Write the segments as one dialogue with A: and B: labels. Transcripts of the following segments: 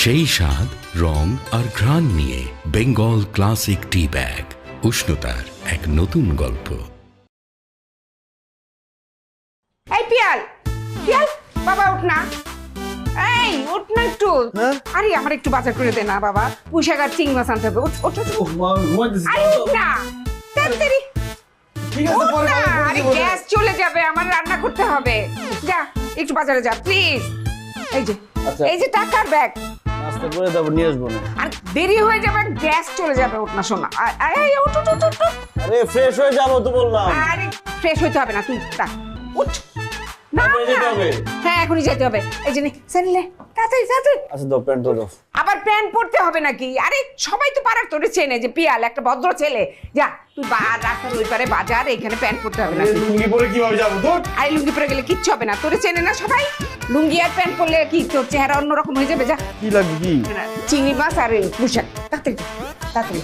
A: সেই স্বাদ, রং আর ঘ্রাণ নিয়ে বেঙ্গল ক্লাসিক টি ব্যাগ, উষ্ণতার এক নতুন গল্প।
B: এই পিয়াল, পিয়াল বাবা উঠ না, এই উঠ না একটু। আরে আমার একটু বাজার করে দে না বাবা, পুঁইশাক আর চিংড়ি মাছ আনতে হবে। উঠ উঠ উঠ। আরে উঠ না, তাড়াতাড়ি উঠ না। আরে গ্যাস চলে যাবে, আমার রান্না করতে হবে। যা একটু বাজারে যা প্লিজ। এই যে এই যে টাকার ব্যাগ,
C: নাস্তা করে তারপর নিয়ে আসবো না।
B: আর দেরি হয়ে যাবে, গ্যাস চলে যাবে। উঠ না শোনা, আরে উঠ উঠ উঠ উঠ।
C: আরে ফ্রেশ হয়ে যাবো তো বললাম।
B: আরে ফ্রেশ হইতে হবে না, তুই উঠ না। হ্যাঁ এখনই যেতে হবে। এই যে স্যান্ডেলে তাড়াতাড়ি তাড়াতাড়ি।
C: আচ্ছা দাও, প্যান্ট দাও।
B: আবার প্যান্ট পরতে হবে নাকি? আরে সবাই তো পাড়ার তোরে চেনে যে পিয়াল একটা ভদ্র ছেলে। যা তুই রাস্তার ওই পারে বাজার, এখানে প্যান্ট পরতে হবে না।
C: লুঙ্গি পরে কিভাবে যাবো?
B: আরে লুঙ্গি পরে গেলে কিচ্ছু হবে না, তোরে চেনে না সবাই। লুঙ্গি আর প্যান্ট পরলে কি তোর চেহারা অন্যরকম হয়ে যাবে। যা
C: কি লাগবে কি?
B: চিংড়ি মাছ আর পুঁইশাক, তাড়াতাড়ি তাড়াতাড়ি।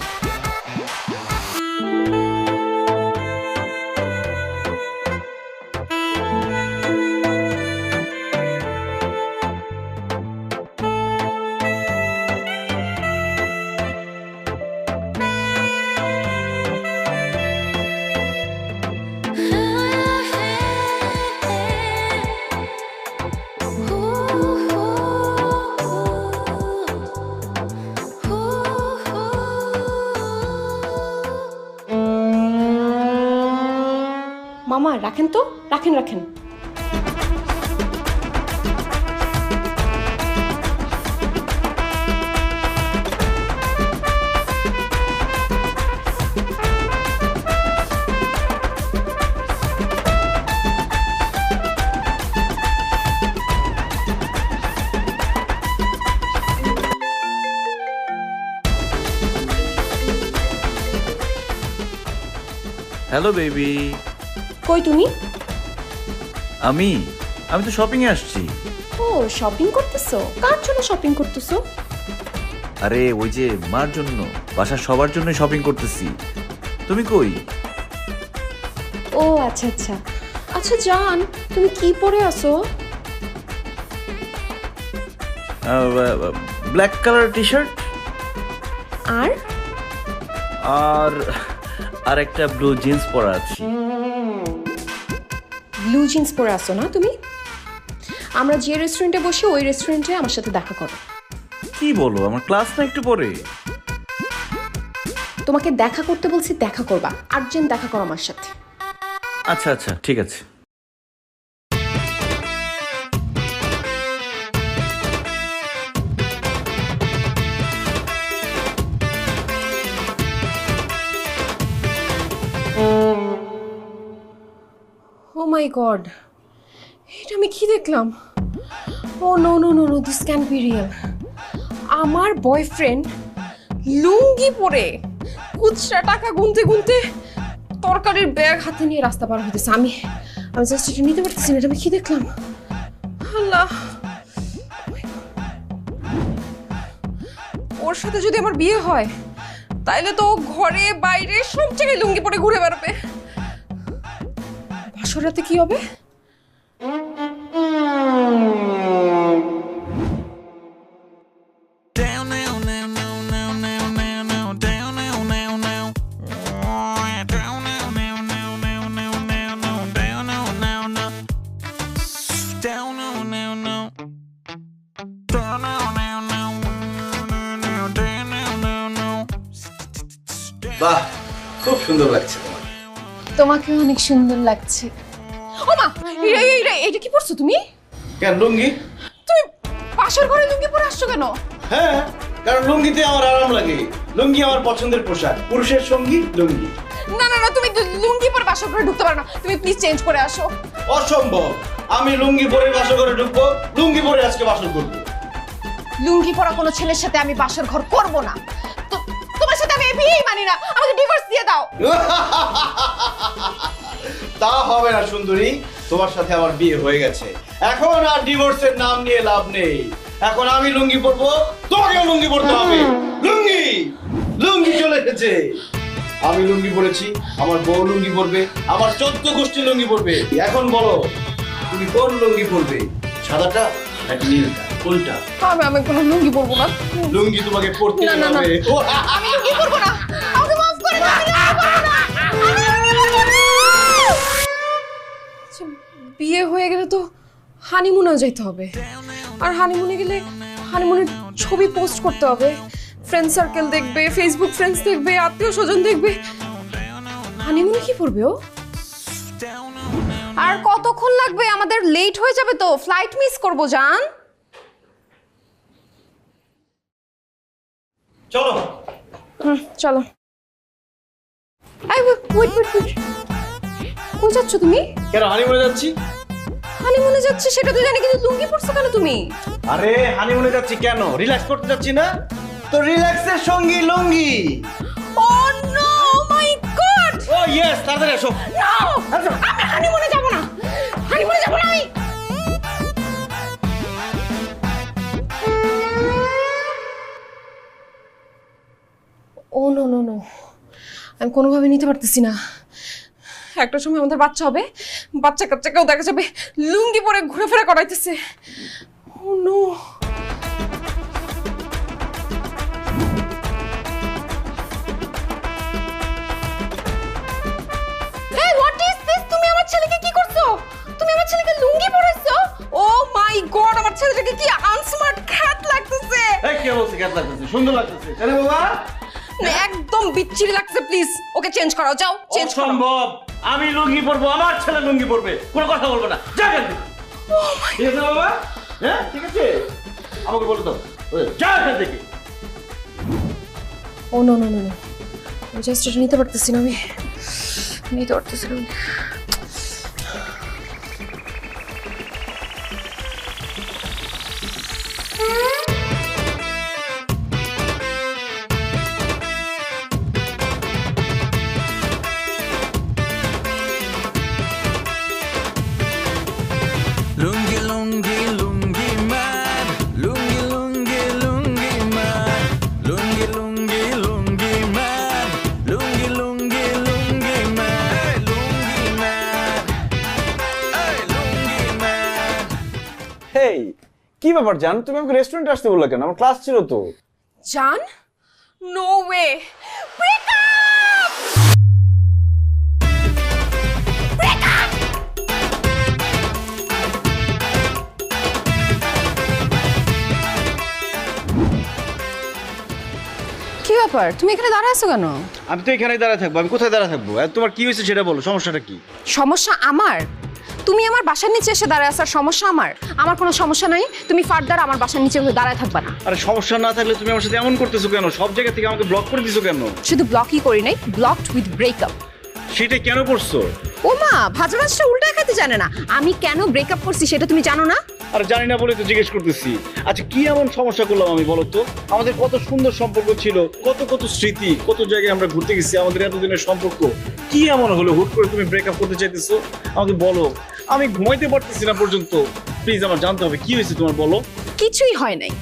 D: মামা রাখেন তো, রাখেন রাখেন।
E: Hello baby.
D: কই তুমি?
E: আমি তো শপিং এ আসছি।
D: ও শপিং করতেছো? কার জন্য শপিং করতেছো?
E: আরে ওই যে মার জন্য, বাসার সবার জন্য শপিং করতেছি। তুমি কই?
D: ও আচ্ছা আচ্ছা আচ্ছা জান, তুমি কি পরে আছো?
E: ব্ল্যাক কালার টি শার্ট
D: আর
E: আর আর একটা ব্লু জিন্স পরা আছি।
D: ব্লু জিন্স পরে আসো না তুমি? আমরা যে রেস্টুরেন্টে বসি ওই রেস্টুরেন্টে আমার সাথে দেখা করো।
E: কি বলো, আমার ক্লাস না একটু পরে?
D: তোমাকে দেখা করতে বলছি, দেখা করবা। আর্জেন্ট দেখা করো আমার সাথে।
E: আচ্ছা আচ্ছা ঠিক আছে।
D: ও মাই গড, এটা আমি কি দেখলাম? Oh no no no no, this can be real. আমার বয়ফ্রেন্ড লুঙ্গি পরে খুচরা টাকা গুনতে গুনতে তরকারির ব্যাগ হাতে নিয়ে রাস্তা পার হইতেছে। আমি জাস্ট এটা নিতে পারতেছি না। এটা আমি কি দেখলাম? আল্লাহ, ওর সাথে যদি আমার বিয়ে হয় তাইলে তো ঘরে বাইরে সব জায়গায় লুঙ্গি পরে ঘুরে বেড়াবে। বাসর রাতে কি হবে?
C: বাহ, খুব সুন্দর লাগছে তোমার।
D: তোমাকে অনেক সুন্দর লাগছে। ও মা, এটা কি পরছো তুমি?
C: কেন লুঙ্গি?
D: তুমি পাশের ঘরে লুঙ্গি পরে আসছো কেন?
C: হ্যাঁ, কারণ লুঙ্গিতে আমার আরাম লাগে। লুঙ্গি আমার পছন্দের পোশাক, পুরুষের সঙ্গী লুঙ্গি।
D: না না না, তুমি লুঙ্গি পরে বাসর ঘরে ঢুকতে পারো না। তুমি প্লিজ চেঞ্জ করে আসো।
C: অসম্ভব, আমি লুঙ্গি পরে বাসর ঘরে ঢুকবো, লুঙ্গি পরে আজকে বাসর করবো।
D: লুঙ্গি পরা কোনো ছেলের সাথে আমি বাসর ঘর করব না। তো তোমার সাথে আমি বিয়েই মানি না। আমাকে ডিভোর্স দিয়ে দাও।
C: তা হবে না সুন্দরী, তোমার সাথে আমার বিয়ে হয়ে গেছে, এখন আর ডিভোর্সের নাম নিয়ে লাভ নেই। এখন আমি লুঙ্গি পরবো, তোমাকেও লুঙ্গি পরতে হবে। লুঙ্গি লুঙ্গি চলে এসেছে। আমি লুঙ্গি পরেছি, আমার বউ লুঙ্গি পরবে, আমার 14 গোষ্ঠী লুঙ্গি পরবে। এখন বলো তুমি কোন লুঙ্গি পরবে, সাদাটা নাকি নীলটা? কোনটা?
D: আমি কোনো লুঙ্গি পরবো না।
C: লুঙ্গি তোমাকে পরতে
D: না, না, না।
C: হবে।
D: আমি লুঙ্গি পরবো না। আমাকে মাফ করে দাও, আমি লুঙ্গি পরবো না। আচ্ছা, বিয়ে হয়ে গেলে তো হানিমুনেও যেতে হবে, আর হানিমুনে গেলে হানিমুনের ছবি পোস্ট করতে হবে। ফ্রেন্ড সার্কেল দেখবে, ফেসবুক ফ্রেন্ডস দেখবে, আত্মীয় স্বজন দেখবে। হানিমুনে কি পরবে ও? আর কতক্ষণ লাগবে? আমাদের লেট হয়ে যাবে তো, ফ্লাইট মিস করবো জান।
C: চলো।
D: চলো। ওয়েট, কই যাচ্ছ তুমি?
C: কেন হানিমুনে যাচ্ছি?
D: হানিমুনে যাচ্ছি সেটা তো জানি, কিন্তু লুঙ্গি পরছো কেন তুমি?
C: আরে হানিমুনে যাচ্ছি কেন? রিল্যাক্স করতে যাচ্ছি না? তো রিল্যাক্সের সঙ্গী লুঙ্গি।
D: ও নো মাই গড!
C: ও ইয়েস, তাড়াতাড়ি এসো।
D: নো! আমি হানিমুনে যাব না। হানিমুনে যাব না আমি। ও নো নো নো, আমি কোনোভাবে নিতে পারতেছি না। একটা সময় আমাদের বাচ্চা হবে, বাচ্চা কাচ্চাকেও দেখা যাবে লুঙ্গি পরে ঘুরেফেরা করাইতেছে। ও no. Hey, what is this? তুমি আমার ছেলেকে কি করছো? তুমি আমার ছেলেকে লুঙ্গি পরাইছো? ও মাই গড, আমার ছেলেটাকে কি আনস্মার্ট খ্যাত লাগতেছে।
C: এই কে বলছে খ্যাত লাগতেছে? সুন্দর লাগতেছে। আরে বাবা,
D: একদম বিচ্ছিরি লাগছে, প্লিজ ওকে চেঞ্জ করাও, যাও চেঞ্জ করো।
C: অসম্ভব। আমি লুঙ্গি পরবো, আমার ছেলে লুঙ্গি পরবে, কোনো কথা বলবো না। যা এখান থেকে। ঠিক আছে বাবা? হ্যাঁ ঠিক আছে, আমাকে বলে দাও। যা এখান থেকে।
D: Oh no no no no, just এটা নিতে পারতেছি না, আমি নিতে পারতেছি না।
F: Lungi, lungi, lungi man. Lungi, lungi, lungi man. Lungi, lungi, lungi man. Lungi, lungi, lungi man. Hey, lungi man. Hey, lungi man.
G: হেই, কি ব্যাপার জান? তুমি আমাকে রেস্টুরেন্টে আসতে বললে কেন? আমার ক্লাস ছিল তো।
D: জান, no way, break up! Break up! কি ব্যাপার, তুমি এখানে দাঁড়ায় আছো কেন?
C: আমি তো এখানেই দাঁড়ায় থাকবো। আমি কোথায় দাঁড়ায় থাকবো? আর তোমার কি হয়েছে সেটা বলো, সমস্যাটা কি?
D: সমস্যা আমার? তুমি আমার বাসার নিচে এসে দাঁড়ায় আসার সমস্যা আমার? আমার কোনো সমস্যা নাই, তুমি ফার্দার আমার বাসার নিচে হয়ে দাঁড়ায় থাকবা না।
C: আরে সমস্যা না থাকলে তুমি আমার সাথে এমন করতেছো কেন? সব জায়গা থেকে আমাকে ব্লক করে দিছো কেন?
D: শুধু ব্লকই করি নাই, ব্লকড উইথ ব্রেকআপ।
C: সেটা কেন করছো?
D: ও মা, ভাজা মাছটা উল্টা খাইতে জানে না। আমি কেন ব্রেকআপ করছি সেটা তুমি জানো না?
C: আর জানি না বলে তো জিজ্ঞেস করতেছি। আচ্ছা কি এমন সমস্যা করলাম আমি, বলো তো? আমাদের কত সুন্দর সম্পর্ক ছিল, কত কত স্মৃতি, কত জায়গায় আমরা ঘুরতে গেছি, আমাদের এতদিনের সম্পর্ক। কি এমন হলো হুট করে তুমি ব্রেকআপ করতে চাইতেছো? আমাকে বলো, আমি ঘুমাইতে পারতেছি না পর্যন্ত। প্লিজ আমার জানতে হবে কি হয়েছে তোমার, বলো।
D: কিছুই হয় নাই,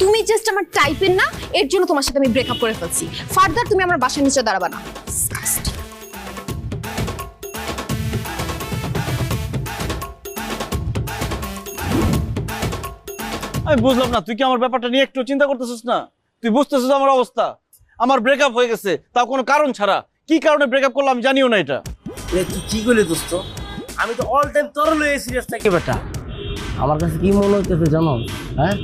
D: তুমি জাস্ট আমার টাইপের না, এর জন্য তোমার সাথে আমি ব্রেকআপ করে ফেলছি। ফার্দার তুমি আমার বাসার নিচে দাঁড়াবা না।
C: আমি বুঝলাম না, তুই কি আমার ব্যাপারটা নিয়ে একটু চিন্তা করতেছিস না? তুই বুঝতেছিস আমার অবস্থা? আমার ব্রেকআপ হয়ে গেছে, তাও কোনো কারণ ছাড়া। কি কারণে ব্রেকআপ করলাম আমি জানিও না এটা।
H: তুই কি করলি দোস্ত? আমি তো অল টাইম তোর লয়ে সিরিয়াস থাকি বেটা। আমার কাছে কি মনে হইতেছে জানো? হ্যাঁ,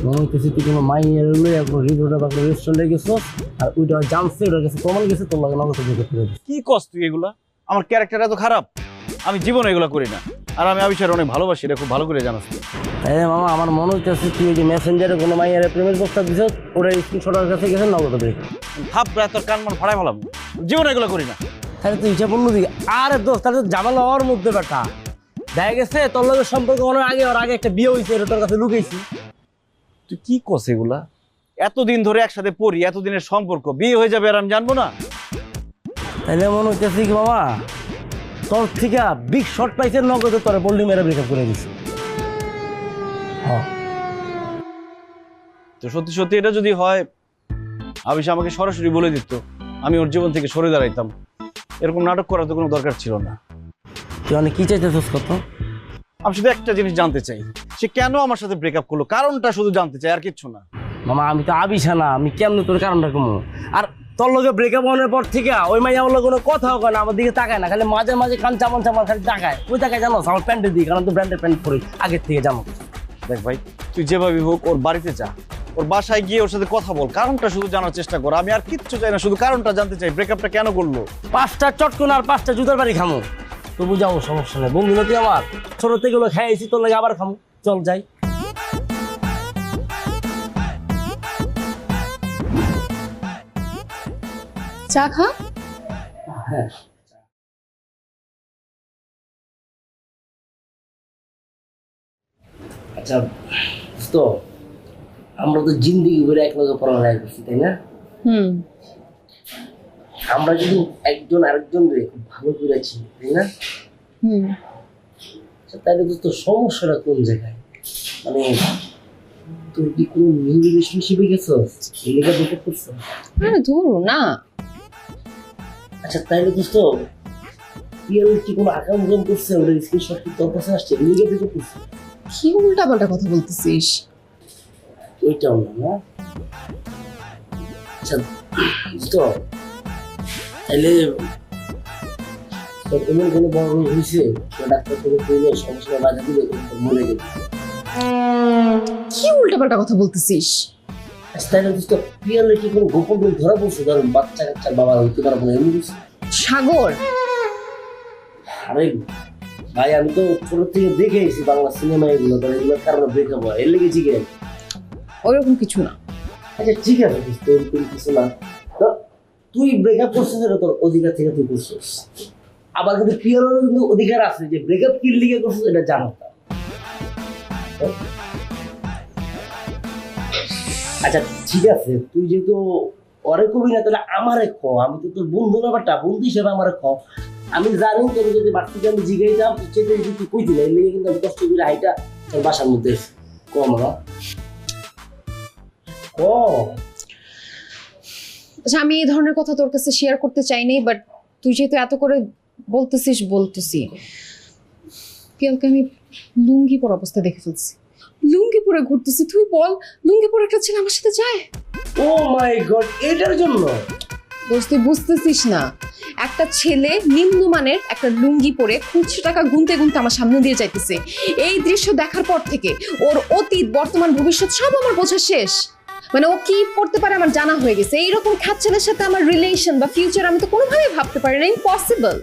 H: মনে হইতেছে তুই কোনো মাইয়ের লয়ে কোনো রিজোর্টে বা কোনো রেস্টুরেন্টে গেছিস, আর ওইটা জানছে, ওটার কাছে প্রমাণ গেছে, তোর লাগে নগদ বিয়ে করতে হবে।
C: কি কস তুই এগুলা? আমার ক্যারেক্টার এত খারাপ? আমি জীবনে এগুলা করি না। আর আমি আবিষার অনেক ভালোবাসি, এটা খুব ভালো করে জানাস তুই।
H: হ্যাঁ মামা, আমার মনে হইতেছে তুই ওই যে মেসেঞ্জারে কোনো মাইয়ের প্রেমের প্রস্তাব দিছ, ওটা স্ক্রিনশটের কাছে গেছে, নগদ বিয়ে।
C: ভাব প্রায় তোর কান মন ফাড়াই ফেলাম। জীবনে এগুলো করি না।
H: তাহলে তুই হিসাব বললো দিকে। আরে দোস্ত, তাহলে ঝামেলা হওয়ার মধ্যে বেটা দেখা গেছে তোর লোকের সম্পর্ক অনেক আগে, ওর আগে একটা বিয়ে হয়েছে, এটা তোর কাছে লুকাইছি।
C: তুই কি কস এগুলা? এতদিন ধরে একসাথে পড়ি, এতদিনের সম্পর্ক, বিয়ে হয়ে যাবে আর আমি জানবো না?
H: তাহলে মনে হইতেছে কি মামা, তোর থেকে বিগ শট পাইছে, নগদে তোর বল্লি মেরে ব্রেকআপ করে দিছি।
C: তো সত্যি সত্যি এটা যদি হয়, আবিষ আমাকে সরাসরি বলে দিত, আমি ওর জীবন থেকে সরে দাঁড়াইতাম। এরকম নাটক করার তো কোনো দরকার ছিল না।
H: তুই অনেক কি চাইতেছিস কত?
C: আমি শুধু একটা জিনিস জানতে চাই,
G: সে কেন আমার সাথে ব্রেকআপ করলো কারণটা শুধু জানতে চাই, আর কিচ্ছু না।
H: মামা আমি তো আবিসা না, আমি কেমনে তোর কারণটা কমো? আর তোর লগে ব্রেকআপ হওয়ার পর থেকে ওই মাইয়া আমার লগে কোনো কথাও কয় না, আমার দিকে তাকায় না, খালি মাঝে মাঝে কান চামান চামান খালি তাকায়। ওই তাকায় জানো আমার প্যান্টের দিকে, কারণ তো ব্র্যান্ডের প্যান্ট পরি আগের থেকে জানো।
G: দেখ ভাই, তুই যেভাবে হোক ওর বাড়িতে যা, ওর বাসায় গিয়ে ওর সাথে কথা বল, কারণটা শুধু জানার চেষ্টা কর। আমি আর কিচ্ছু চাই না, শুধু কারণটা জানতে চাই, ব্রেকআপটা কেন করলো।
H: 5টা চটকন আর 5টা জুতার বাড়ি খামো, তবু যাবো, সমস্যা নেই। বন্ধু নদী আমার ছোট থেকে গুলো খাইছি, তোর লাগে আবার খামো, চল যাই।
D: চা খা।
H: হ্যাঁ আচ্ছা তো আমরা তো জিন্দিগি ভরে এক লগে পড়ালেখা করছি, তাই না? আমরা যদি একজন আরেকজন খুব ভালো করে চিনি, তাই না? তাহলে তো তোর সমস্যাটা কোন জায়গায়? মানে তোর কি কোনো নিউ রিলেশনশিপে গেছস? এই লেগে দেখে করছ?
D: আরে ধরো না।
H: আচ্ছা তাইলে দোস্ত পিএল কি কোনো অ্যাকাউন্ট জয়েন করছে? ওদের স্ক্রিনশট কি তোর কাছে আসছে? এই লেগে দেখে করছ?
D: কি উল্টা পাল্টা কথা বলতেছিস?
H: ওইটাও না। আচ্ছা দোস্ত তাইলে তোর এমন কোনো বড় রোগ হয়েছে ডাক্তার থেকে কইলো সমস্যা বাধা দিলে মরে যাবে?
D: কি উল্টা পাল্টা কথা বলতেছিস?
H: আচ্ছা তাইলে দোস্ত পিএল কি কোনো গোপন রোগ ধরা পড়ছে? ধর বাচ্চা কাচ্চার বাবা হইতে পারবো না, এমন কিছু?
D: সাগর,
H: আরে ভাই আমি তো ছোট থেকে দেখে এসেছি বাংলা সিনেমা, এগুলো তো এগুলোর কারণে ব্রেকআপ হয়, এর লেগে জিজ্ঞেস।
D: ওরকম কিছু না।
H: আচ্ছা ঠিক আছে তোর কিছু না, তো তুই ব্রেকআপ করছিস এটা তোর অধিকার থেকে তুই করছিস। আবার কিন্তু পিয়ারেরও কিন্তু অধিকার আছে যে ব্রেকআপ কি লিগে করছিস এটা জানো না। আচ্ছা ঠিক আছে, তুই যেহেতু অরে কবি না তাহলে আমারে ক, আমি তো তোর বন্ধু না, বাটা বন্ধু হিসেবে আমারে ক। আমি জানি তোর যদি বাড়তিতে আমি জিগাই যাম সেটা যদি তুই কই দিলে, এর লেগে কিন্তু আমি কষ্ট করে হাইটা তোর বাসার মধ্যে কম না ও।
D: আচ্ছা আমি এই ধরনের কথা তোর কাছে শেয়ার করতে চাইনি, বাট তুই যেহেতু এত করে বলতেছি। পিয়ালকে আমি লুঙ্গি পরা অবস্থা দেখে ফেলছি, লুঙ্গি পরে ঘুরতেছি। তুই বল, লুঙ্গি পরে একটা ছেলে আমার সাথে যায়?
H: ও মাই গড, এটার জন্য?
D: দোস্ত তুই বুঝতেছিস না, একটা ছেলে নিম্নমানের একটা লুঙ্গি পরে খুচরো টাকা গুনতে গুনতে আমার সামনে দিয়ে যাইতেছে। এই দৃশ্য দেখার পর থেকে ওর অতীত বর্তমান ভবিষ্যৎ সব আমার বোঝা শেষ। মানে ও কি করতে পারে আমার জানা হয়ে গেছে। এইরকম খ্যাত ছেলের সাথে আমার রিলেশন বা ফিউচার আমি তো কোনোভাবেই ভাবতে পারি না, ইম্পসিবল।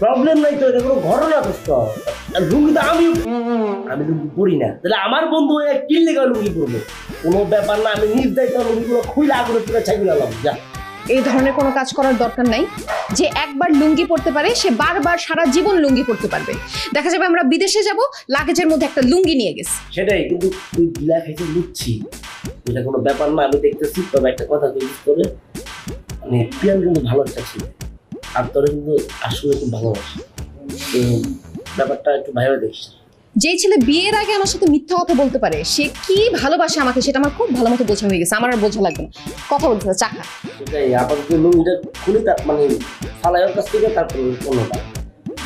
H: প্রবলেম নাই তো, এটা কোনো ঘটনা দোস্ত। লুঙ্গি তো আমি লুঙ্গি পরি না, তাহলে আমার বন্ধু হয়ে কি লেগে লুঙ্গি পরবে? কোনো ব্যাপার না, আমি নিজ দায়িত্ব লুঙ্গিগুলো খুলে আগুনে পুরো ছাই গেলাম। যা,
D: এই ধরনের কোনো কাজ করার দরকার নাই। যে একবার লুঙ্গি পরতে পারে সে বারবার সারা জীবন লুঙ্গি পরতে পারবে। দেখা যাবে আমরা বিদেশে যাব, লাগেজের মধ্যে একটা লুঙ্গি নিয়ে গেছি।
H: সেটাই, কিন্তু তুই গিলা খাইতে বুঝছি এটা কোনো ব্যাপার না, আমি দেখতেছি। তবে একটা কথা তুই করে, মানে পিয়াল কিন্তু ভালো একটা ছিল, আর তোরে কিন্তু আসলে খুব ভালোবাসে। তো ব্যাপারটা একটু ভাইবা দেখিস।
D: যেই ছেলে বিয়ের আগে আমার সাথে মিথ্যা কথা বলতে পারে সে কি ভালোবাসে আমাকে সেটা আমার খুব ভালো মতো বোঝা হয়ে গেছে। আমার আর বোঝা লাগবে না, কথা বলতে চাকা।
H: সেটাই, আপাতত লুঙ্গিটা খুলে তার মানে ফালাইয়ের কাছ থেকে তারপর কোনোটা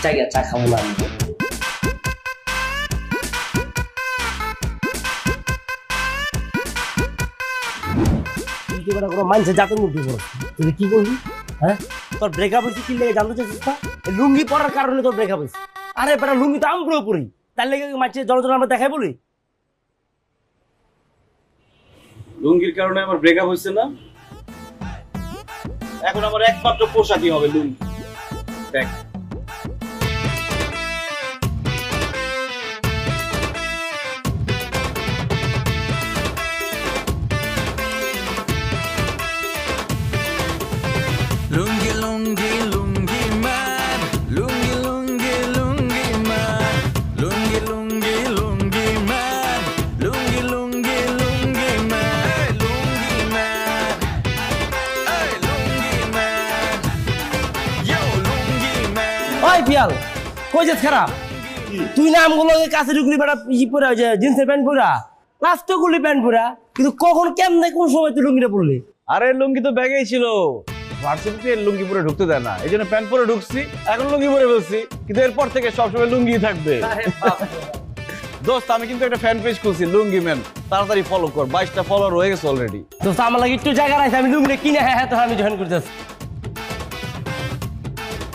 H: জায়গা চা খাবো না আমি। কোনো মানুষের জাতের মধ্যে তুই কি করবি? হ্যাঁ, তোর ব্রেকআপ হয়েছে কি লেগে জানতে চাইছিস না? লুঙ্গি পরার কারণে তোর ব্রেকআপ হয়েছে। আরে বেটা লুঙ্গি তো আমরাও পরি, তার লেগে মানুষের জল আমরা দেখাই বলি
C: লুঙ্গির কারণে আমার ব্রেকআপ হয়েছে না? এখন আমার একমাত্র পোশাকই হবে লুঙ্গি। দেখ
F: লুঙ্গি লুঙ্গি লুঙ্গি ম্যান, লুঙ্গি লুঙ্গি লুঙ্গি ম্যান, লুঙ্গি লুঙ্গি লুঙ্গি ম্যান, লুঙ্গি লুঙ্গি লুঙ্গি ম্যান, লুঙ্গি ম্যান, এই লুঙ্গি ম্যান, ইয়ো লুঙ্গি ম্যান।
H: ওই পিয়াল কই যাস খারাপ? তুই না আমগুলো কাছে ঢুকলি বেটা ই পরা যে জিন্সের প্যান্ট পরা, লাস্টও গুলি প্যান্ট পরা, কিন্তু কখন কেমনে কোন সময় তুই লুঙ্গিটা পরলি?
G: আরে লুঙ্গি তো ব্যাগেই ছিল, ভার্সিটিতে লুঙ্গি পরে ঢুকতে দেয় না, এই জন্য প্যান্ট পরে ঢুকছি, এখন লুঙ্গি পরে ফেলছি, কিন্তু এরপর থেকে সবসময় লুঙ্গি থাকবে। দোস্ত আমি কিন্তু একটা ফ্যান পেজ খুলছি লুঙ্গি ম্যান, তাড়াতাড়ি ফলো কর, 22টা ফলোয়ার হয়ে গেছে অলরেডি।
H: দোস্ত আমার লাগে একটু জায়গা রাখছে, আমি লুঙ্গিটা কিনে হ্যাঁ তো আমি জয়েন করতেছি।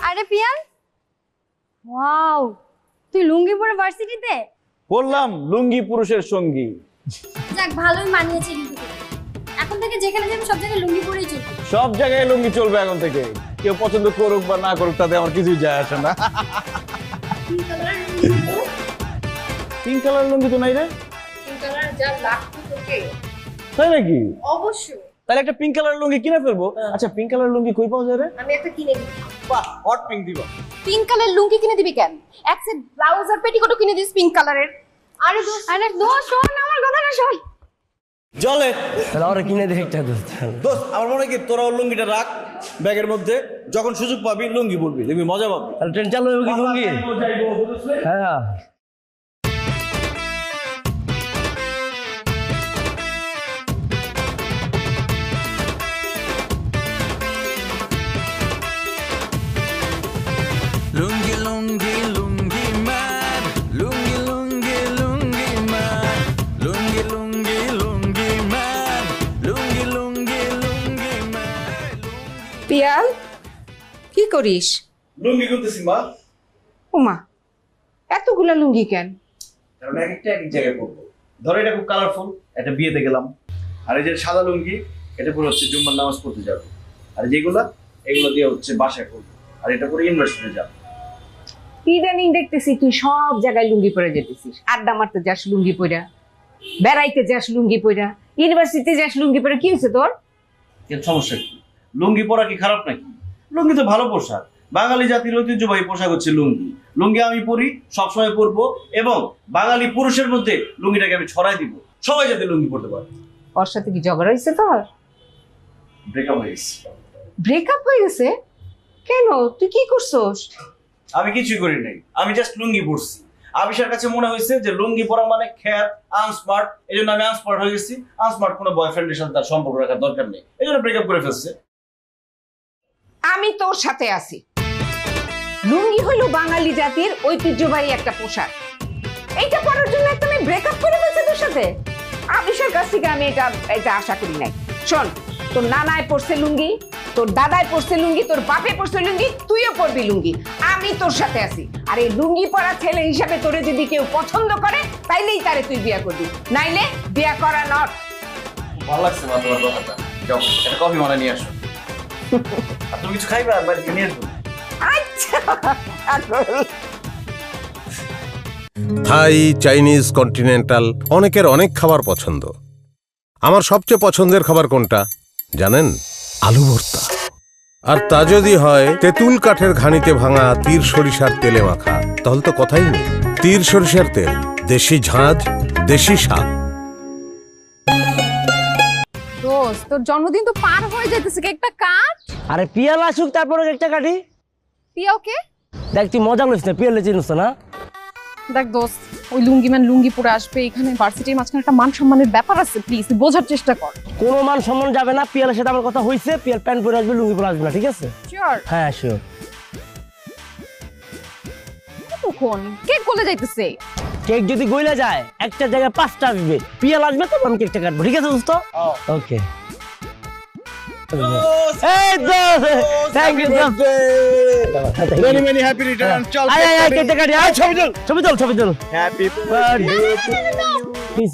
I: আরে পিয়াল, ওয়াও, তুই লুঙ্গি পরে ভার্সিটিতে?
G: বললাম লুঙ্গি পুরুষের সঙ্গী।
I: যাক, ভালোই মানিয়েছে কিন্তু তোকে। এখন থেকে যেখানে যাবি সব জায়গায় লুঙ্গি পরেই চলবি।
G: সব জায়গায় লুঙ্গি চলবে এখন থেকে, কেউ পছন্দ করুক বা না করুক তাতে আমার কিছুই যায় আসে না। পিঙ্ক কালার লুঙ্গি তো নাই রে।
D: পিঙ্ক কালার যা লাগতো তোকে।
G: তাই নাকি?
D: অবশ্যই।
G: তাহলে একটা পিঙ্ক কালার লুঙ্গি কিনে ফেলবো। আচ্ছা পিঙ্ক কালার লুঙ্গি কই পাওয়া যায় রে?
D: আমি একটা কিনে দিই।
G: বাহ, হট পিঙ্ক দিবা।
D: পিঙ্ক কালার লুঙ্গি কিনে দিবি কেন? এক সেট ব্লাউজ আর পেটিকোটও কিনে দিস পিঙ্ক কালারের।
I: আরে দোস্ত শোন আমার কথাটা শোন।
G: চলে
H: তাহলে ওরা কিনে দেখে একটা দোস্ত।
G: দোস্ত আমার মনে হয় কি তোরা ওর লুঙ্গিটা রাখ ব্যাগের মধ্যে, যখন সুযোগ পাবি লুঙ্গি পরবি, দেখবি মজা পাবি।
H: তাহলে ট্রেন চালু হবে কি লুঙ্গি? হ্যাঁ
F: লুঙ্গি লুঙ্গি লুঙ্গি ম্যান, লুঙ্গি লুঙ্গি লুঙ্গি ম্যান, লুঙ্গি লুঙ্গি লুঙ্গি ম্যান, লুঙ্গি লুঙ্গি লুঙ্গি ম্যান।
B: পিয়াল, কি করিস?
C: লুঙ্গি কিনতেছি মা।
B: ওমা, এতগুলা লুঙ্গি কেন?
C: কারণ এক একটা এক এক জায়গায় পরবো। ধরো এটা খুব কালারফুল, একটা বিয়েতে গেলাম। আর এই যে সাদা লুঙ্গি, এটা পরে হচ্ছে জুম্মার নামাজ পড়তে যাবো। আর যেগুলা, এগুলো দিয়ে হচ্ছে বাসায় করবো। আর এটা পরে ইউনিভার্সিটিতে যাবো।
B: ইদানিং দেখতেছি তুই সব জায়গায় লুঙ্গি পরে যেতেছিস। আড্ডা মারতে যাস লুঙ্গি পরা, বেড়াইতে যাস লুঙ্গি পরা, ইউনিভার্সিটিতে যাস লুঙ্গি পরে। কি হয়েছে তোর?
C: এর সমস্যা কি? লুঙ্গি পরা কি খারাপ নাকি? লুঙ্গি তো ভালো পোশাক। বাঙালি জাতির ঐতিহ্যবাহী পোশাক হচ্ছে লুঙ্গি। লুঙ্গি আমি পরি, সবসময় পরবো, এবং বাঙালি পুরুষের মধ্যে লুঙ্গিটাকে আমি ছড়াই দিব, সবাই যাতে লুঙ্গি পরতে পারে।
B: ওর সাথে কি ঝগড়া হয়েছে তোর?
C: ব্রেকআপ হয়ে গেছে।
B: ব্রেকআপ হয়ে গেছে? কেন, তুই কি করছস?
C: আমি কিছুই করি নাই, আমি জাস্ট লুঙ্গি পরছি। আবিষার কাছে মনে হয়েছে যে লুঙ্গি পরা মানে খ্যাত, আনস্মার্ট, এই জন্য আমি আনস্মার্ট হয়ে গেছি। আনস্মার্ট কোনো বয়ফ্রেন্ডের সাথে তার সম্পর্ক রাখার দরকার নেই, এই জন্য ব্রেকআপ করে ফেলছে।
B: আমি তোর সাথে আছি। লুঙ্গি হলো বাঙালি জাতির ঐতিহ্যবাহী একটা পোশাক। এইটা পরার জন্য তুমি ব্রেকআপ করে ফেলছে তোর সাথে? আবিষার কাছ থেকে আমি এটা আশা করি নাই। শোন, তোর নানায় পরছে লুঙ্গি, তোর দাদায় পরছে লুঙ্গি, তোর বাপে পরছে লুঙ্গি, তুইও পরবি লুঙ্গি। আমি তোর সাথে আছি। আর এই লুঙ্গি পরা ছেলে হিসাবে তোরে যদি কেউ পছন্দ করে তাইলেই তারে তুই বিয়ে করবি, নাইলে বিয়ে করা নট।
C: ভালো লাগছে মা তোমার কথাটা। যাও একটা কফি বানায় নিয়ে আসো। আর তুমি কিছু খাইবা? বাড়ি থেকে নিয়ে আসবো।
B: আচ্ছা,
J: থাই, চাইনিজ, কন্টিনেন্টাল, অনেকের অনেক খাবার পছন্দ। আমার সবচেয়ে পছন্দের খাবার কোনটা জানেন? আলু ভর্তা। আর তা যদি হয় তেঁতুল কাঠের ঘানিতে ভাঙা তীর সরিষার তেলে মাখা, তাহলে তো কথাই নেই। তীর সরিষার তেল, দেশি ঝাঁজ, দেশি স্বাদ।
D: দোস্ত, তোর জন্মদিন তো পার হয়ে যাইতেছে, কেকটা কাট।
H: আরে পিয়াল আসুক তারপরে একটা কাটি।
D: পিয়া ওকে?
H: দেখ তুই মজা করিস না, পিয়ালে চিনিস না।
D: দেখ দোস্ত, ওই লুঙ্গি ম্যান লুঙ্গি পরে আসবে, এখানে ভার্সিটির মাঝখানে একটা মান সম্মানের ব্যাপার আছে, প্লিজ বোঝার চেষ্টা কর।
H: কোনো মান সম্মান যাবে না, পিয়ালের সাথে আমার কথা হয়েছে। পিয়াল প্যান্ট পরে আসবে, লুঙ্গি পরে আসবে না, ঠিক আছে?
D: শিওর?
H: হ্যাঁ শিওর।
D: কখন কেক গলে যাইতেছে?
H: কেক যদি গইলা যায় একটা জায়গায় 5টা আসবে, পিয়াল আসবে তো আমি কেকটা কাটবো, ঠিক আছে দোস্ত? ওকে। এই দোস্ত, থ্যাংক ইউ দোস্ত।
G: Many many happy return. চল
H: আয় আয় আয়, কেকটা কাটি। আয় ছবি তুল, ছবি তুল, ছবি তুল।
G: হ্যাপি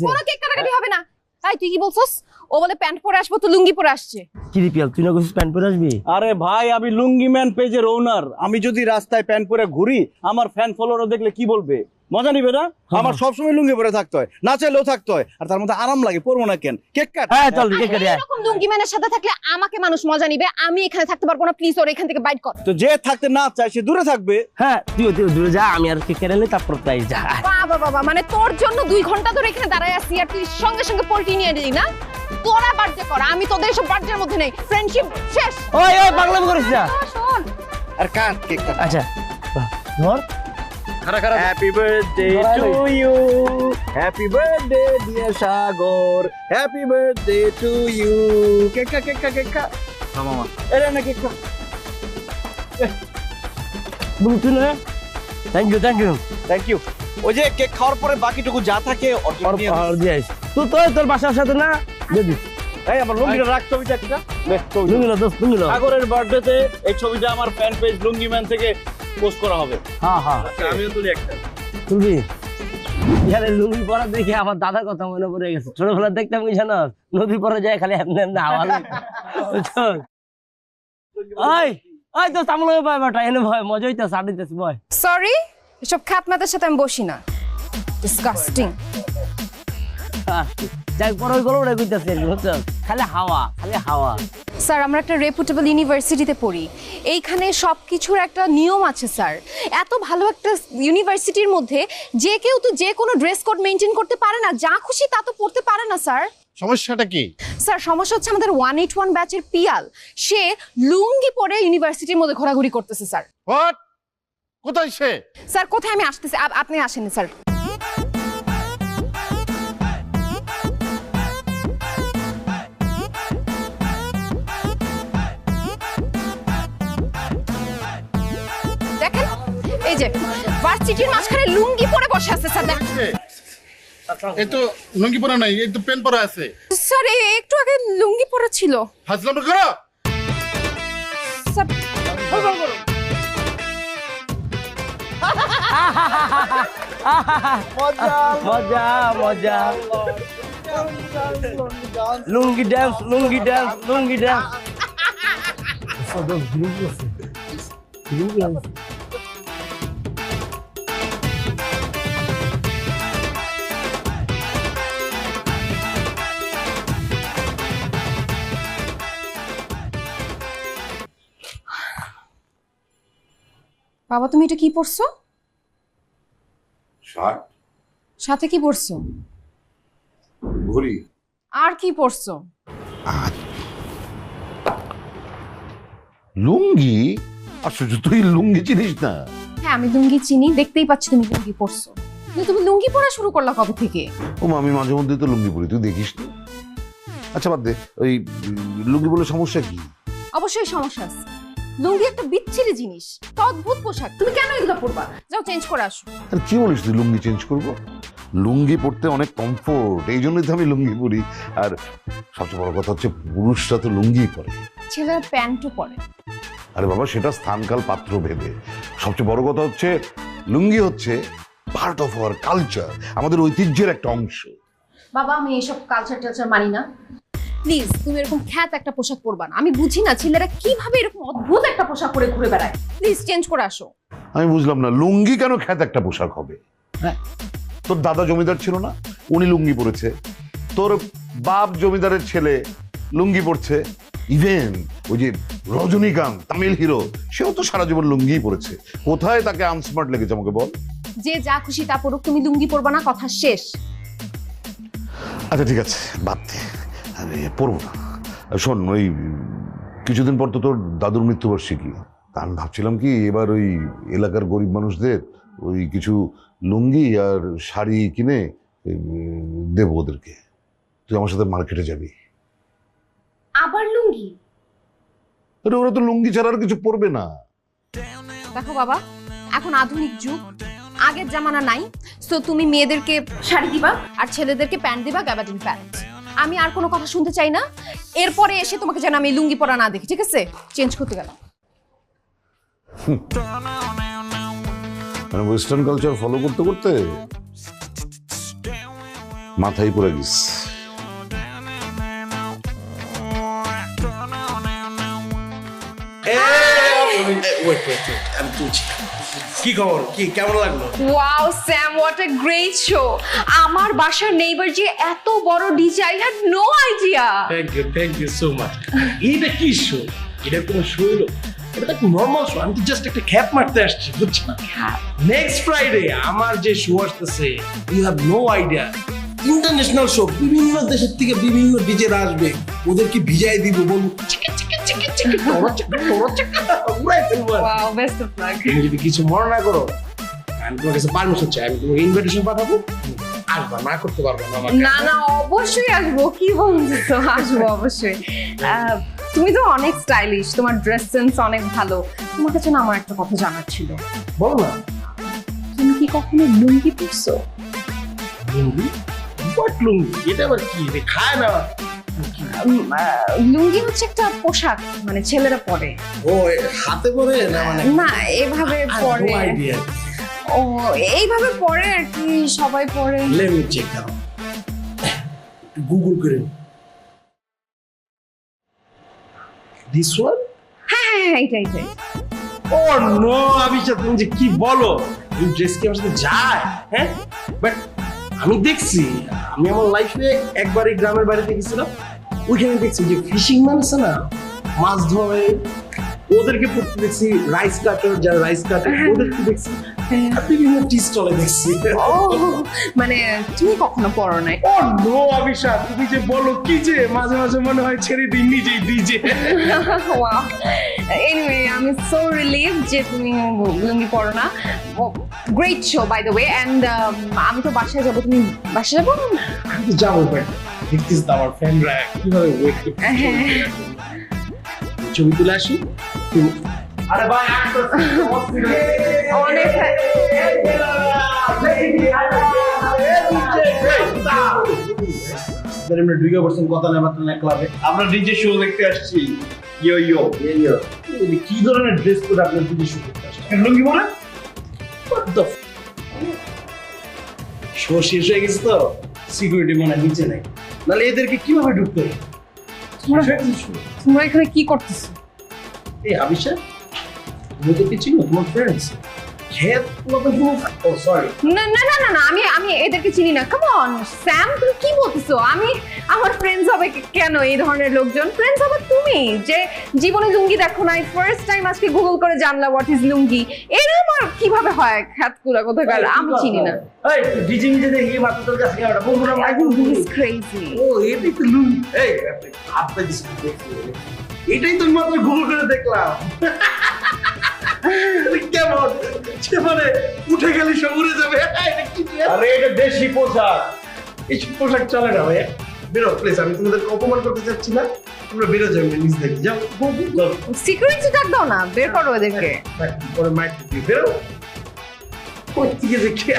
D: কোনো কেক কাটাকাটি হবে না। তাই তুই কি বলছস? ও বলে প্যান্ট পরে আসবো, তো লুঙ্গি পরে আসছে।
H: কি রে পিয়াল, তুই না কইছিস প্যান্ট পরে আসবি?
G: আরে ভাই, আমি লুঙ্গি ম্যান পেজের ওনার। আমি যদি রাস্তায় প্যান্ট পরে ঘুরি, আমার ফ্যান ফলোয়ার দেখলে কি বলবে? মজা নিবে না? আমার সবসময় লুঙ্গি পরে থাকতে হয়, না চাইলেও থাকতে হয়। আর তার মধ্যে আরাম লাগে, পরবো না কেন? Cake cut.
H: হ্যাঁ চল কেক কাটি।
D: এরকম লুঙ্গি ম্যানের সাথে থাকলে আমাকে মানুষ মজা নিবে, আমি এখানে থাকতে পারবো না। প্লিজ ওর এখান থেকে বাইট কর।
G: তো যে থাকতে না চায় সে দূরে থাকবে।
H: হ্যাঁ তুই দূরে যা, আমি আর কেক কেটে নিই, তারপর তাই যা।
D: বাবা বাবা, মানে তোর জন্য 2 ঘন্টা ধরে এখানে দাঁড়ায় আছি, আর তুই সঙ্গে সঙ্গে পোল্ট্রি নিয়ে দিলি না? তোরা বার্থডে কর, আমি তোদের এসব বার্থডের মধ্যে নেই। ফ্রেন্ডশিপ শেষ।
H: ওই ওই পাগলামি করিস না।
D: শোন,
G: আর কাট কেক কাট।
H: আচ্ছা ধর।
G: Happy birthday to you, happy birthday dear Sagar, happy birthday to you. Cake cut, cake cut, cake cut. মামা এরে না কেক কাট।
H: বুঝলি না? Thank you, thank you.
G: Thank you. ওই যে কেক খাওয়ার পরে বাকিটুকু যা থাকে ওর জন্য নিয়ে দিস।
H: দিয়ে আইস তুই তো তোর বাসার সাথে না দিয়ে দিস
G: এই আমার লুঙ্গিটা রাখ ছবিটা একটা নে ছবি
H: লুঙ্গিলো দোস্ত লুঙ্গিলো
G: সাগরের বার্থডেতে এই ছবিটা আমার ফ্যান পেজ লুঙ্গি ম্যান থেকে পোস্ট করা হবে।
H: হ্যাঁ হ্যাঁ
G: আমিও তুলি একটা।
H: তুলবি ইয়ারে লুঙ্গি পরা দেখে আমার দাদার কথা মনে পড়ে গেছে ছোটবেলা দেখতাম কি জানো নদী পরে যায় খালি এমনি এমনি হাওয়া লাগে বুঝছস ওই ওই তো সামনে ভাই বেটা এনে ভয় মজা হইতাছে আডিতেছে ভয়
D: সরি এসব খ্যাতনাদের সাথে আমি বসি না ডিসগাস্টিং
H: যাই পরে ওইগুলো ওরা কইতাছে বুঝছস খালি হাওয়া
D: স্যার আমরা একটা রেপুটেবল ইউনিভার্সিটিতে পড়ি এইখানে সব কিছুর একটা নিয়ম আছে স্যার এত ভালো একটা ইউনিভার্সিটির মধ্যে যে কেউ তো যে কোনো ড্রেস কোড মেনটেন করতে পারে না যা খুশি তা তো পড়তে পারে না স্যার
J: সমস্যাটা কি?
D: স্যার সমস্যা হচ্ছে আমাদের 181 ব্যাচের পিয়াল সে লুঙ্গি পরে ইউনিভার্সিটির মধ্যে ঘোরাঘুরি করতেছে স্যার
J: হোয়াট? কোথায় সে?
D: স্যার কোথায় আমি আসতেছি আপনি আসেন স্যার দেখেন এই যে ভার্সিটির মাঝখানে লুঙ্গি পরে বসে আছে স্যার দেখেন
J: এই তো লুঙ্গি পরা নাই, এই তো প্যান্ট পরা আছে।
D: স্যার একটু আগে লুঙ্গি পরা ছিল
J: হাজলাম করো।
D: স্যার
H: মজা মজা লুঙ্গি ড্যান্স
D: বাবা তুমি এটা কি পড়ছো
J: শার্ট,
D: সাথে কি পড়ছো
J: ঘড়ি,
D: আর কি পড়ছো
K: লুঙ্গি? আশ্চর্য, তুই লুঙ্গি চিনিস না?
D: হ্যাঁ আমি লুঙ্গি চিনি দেখতেই পাচ্ছি তুমি লুঙ্গি পরছো কিন্তু তুমি লুঙ্গি পরা শুরু করলা কবে থেকে
K: ও মা, আমি মাঝে মধ্যে তো লুঙ্গি পরি, তুই দেখিস না? আচ্ছা বাদ দে, ওই লুঙ্গি বলে সমস্যা কি?
D: অবশ্যই সমস্যা আছে লুঙ্গি একটা বিচ্ছিরি জিনিস একটা অদ্ভুত পোশাক তুমি কেন এগুলো পরবা যাও চেঞ্জ করে আসো
K: আর কি বলিস তুই লুঙ্গি চেঞ্জ করবো? লুঙ্গি পরতে অনেক কমফোর্ট, এই জন্যই তো আমি লুঙ্গি পরি। আর সবচেয়ে বড় কথা হচ্ছে পুরুষরা তো লুঙ্গি পরে,
D: ছেলেরা প্যান্টও পরে
K: আরে বাবা সেটা স্থানকাল পাত্র ভেদে। সবচেয়ে বড় কথা হচ্ছে লুঙ্গি হচ্ছে পার্ট অফ আওয়ার কালচার, আমাদের ঐতিহ্যের একটা অংশ।
D: বাবা আমি এইসব কালচার টালচার মানি না প্লিজ তুমি এরকম খ্যাত একটা পোশাক পরবা না আমি বুঝি না ছেলেরা কিভাবে এরকম অদ্ভুত একটা পোশাক পরে ঘুরে বেড়ায় প্লিজ চেঞ্জ করে আসো
K: আমি বুঝলাম না, লুঙ্গি কেন খ্যাত একটা পোশাক হবে? হ্যাঁ, তোর দাদা জমিদার ছিল না, উনি লুঙ্গি পরেছে। তোর বাপ জমিদারের ছেলে লুঙ্গি পরছে। ইভেন ওই যে রজনীকান্ত তামিল হিরো, সেও তো সারা জীবন লুঙ্গি পরেছে। কোথায় তাকে আনস্মার্ট লেগেছে আমাকে বল?
D: যে যা খুশি তা পড়ুক তুমি লুঙ্গি পরবা না কথা শেষ
K: আচ্ছা ঠিক আছে, বাদ দে, আরে পরবো না। শোন, ওই কিছুদিন পর তো তোর দাদুর মৃত্যুবার্ষিকী, তা আমি ভাবছিলাম কি এবার ওই এলাকার গরিব মানুষদের ওই কিছু লুঙ্গি আর শাড়ি কিনে দেবো ওদেরকে। তুই আমার সাথে মার্কেটে যাবি।
D: আবার লুঙ্গি?
K: আরে ওরা তো লুঙ্গি ছাড়া আর কিছু পরবে না।
D: দেখো বাবা এখন আধুনিক যুগ আগের জামানা নাই সো তুমি মেয়েদেরকে শাড়ি দিবা আর ছেলেদেরকে প্যান্ট দিবা গ্যাবার্ডিন প্যান্ট আমি আর কোনো কথা শুনতে চাই না এরপরে এসে তোমাকে যেন আমি লুঙ্গি পরা না দেখি ঠিক আছে চেঞ্জ করতে গেলাম
K: মানে ওয়েস্টার্ন কালচার ফলো করতে করতে মাথায় পড়ে গেছে।
C: কি খবর, কি কেমন লাগলো?
D: Wow Sam what a great show আমার বাসার নেইবার যে এত বড় DJ I had no idea
L: thank you so much. এটা কি শো? এটা কোনো শো হলো? এটা তো নর্মাল শো, আমি তো জাস্ট একটা খ্যাপ মারতে আসছি বুঝছো না। নেক্সট ফ্রাইডে আমার যে শো আসতেছে you have no idea, international show, বিভিন্ন দেশের থেকে বিভিন্ন ডিজেরা আসবে, ওদেরকে ভিজাই দিব, বলবো চিকেন চিকেন চিকেন চিকেন উড়াই ফেলবো।
D: Wow best of luck.
L: তুমি যদি কিছু মনে না করো আমি তোমার কাছে পারমিশন চাই, আমি তোমাকে ইনভিটেশন পাঠাবো, আসবা, না করতে পারবো না আমাকে।
D: না না অবশ্যই আসবো, কি বলছো, আসবো অবশ্যই। তুমি তো অনেক স্টাইলিশ, তোমার ড্রেস সেন্স অনেক ভালো। তোমার কাছে না আমার একটা কথা জানার ছিল।
L: বলো না।
D: তুমি কি কখনো লুঙ্গি পরছো?
L: লুঙ্গি? What লুঙ্গি? এটা আবার কি? এটা খায় না।
D: লুঙ্গি হচ্ছে একটা পোশাক, মানে ছেলেরা পরে।
L: ও হাতে পরে না মানে?
D: না, এভাবে পরে।
L: No idea.
D: ও এইভাবে পরে আর কি, সবাই পরে।
L: Let me check out. Google করে। This one?
D: হ্যাঁ, এটাই।
L: ও নো, আবিশা তুমি যে কি বলো, এই ড্রেস কি আমার সাথে যায়? হ্যাঁ, বাট আমি দেখছি, আমি আমার লাইফে একবারই গ্রামের বাড়িতে গেছিলাম, ওইখানে দেখছি যে ফিশিং ম্যান আছে না, মাছ ধরে, ওদেরকে পড়তে দেখছি, রাইস কাটার, যারা রাইস কাটে ওদেরকে দেখছি, আর বিভিন্ন টি স্টলে দেখছি।
D: ও মানে তুমি কখনো পরো নাই?
L: ও নো আবিশা, তুমি যে বলো কি যে মাঝে মাঝে মনে হয় ছেড়ে দিই নিজেই ডিজে।
D: ওয়াও, এনিওয়ে আমি সো রিলিভ যে তুমি লুঙ্গি পরো না। Great show by the way, and আমি তো বাসায় যাবো, তুমি বাসায় যাবো?
L: আমি তো যাবো, বাট দেখতেছি তো আমার ফ্রেন্ডরা কিভাবে ওয়েট করতে, ছবি তুলে আসি। আরে ভাই
D: অনেক
L: আমরা দুইটা পার্সেন্ট কথা না মাত্র না ক্লাবে, আমরা ডিজে শো দেখতে আসছি। ইয়ো ইয়ো ইয়ো, কি ধরনের ড্রেস কোড আপনার ডিজে শো দেখতে আসছেন? লুঙ্গি পরে? What the শো শেষ হয়ে গেছে তো, সিকিউরিটি মনে নিচে নাই, নাহলে এদেরকে কিভাবে ঢুকতে হবে?
D: তোমরা এখানে কি করতেছো?
L: এই আবিশা, তুমি তো কি চিনো তোমার ফ্রেন্ডস? খেত মতন ও সরি,
D: না, আমি এদেরকে চিনি না। কাম অন স্যাম, তুমি কি বলতেছো? আমার ফ্রেন্ডস হবে কেন এই ধরনের লোকজন? ফ্রেন্ডস হবে তুমি, যে জীবনে লুঙ্গি দেখো নাই, ফার্স্ট টাইম আজকে গুগল করে জানলা হোয়াট ইজ লুঙ্গি। এরকম আর কিভাবে হয়? খ্যাতকুলা কোথাকার, আমি চিনি না।
L: এই ডিজে মিজে দেখি মাত্র তোর কাছে কেমন বন্ধুরা
D: I think he is crazy.
L: ও এটাই তো লুঙ্গি। এই আপনি কিছু দেখি, এটাই তো মাত্র গুগল করে দেখলাম। কেমন মানে উঠে গেলে সব উড়ে যাবে? আরে এটা দেশি পোশাক, এইসব পোশাক চলে না ভাই। বেরো প্লিজ, আমি তোমাদের অপমান করতে চাচ্ছি না, তোমরা বেরো যাও, নিজ দেখি যাও।
D: সিকিউরিটি ডাক দাও না, বের করো এদেরকে।
L: পরে মাইক দিয়ে বেরো। কোথেকে দেখে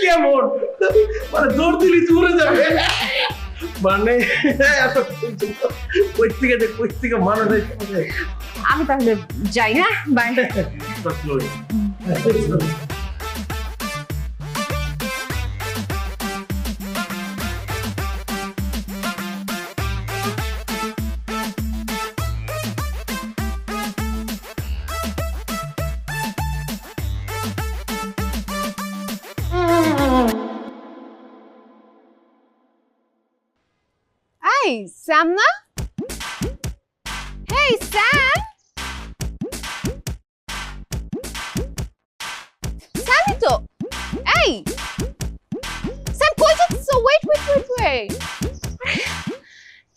L: কেমন মানে দৌড় দিলি উড়ে যাবে মানে। কই থেকে মানুষ
D: আমি তাহলে যাই, হ্যাঁ বাই। এই স্যাম না? হেই স্যাম, স্যামই তো। এই স্যাম, কই যাচ্ছো? ওয়েট,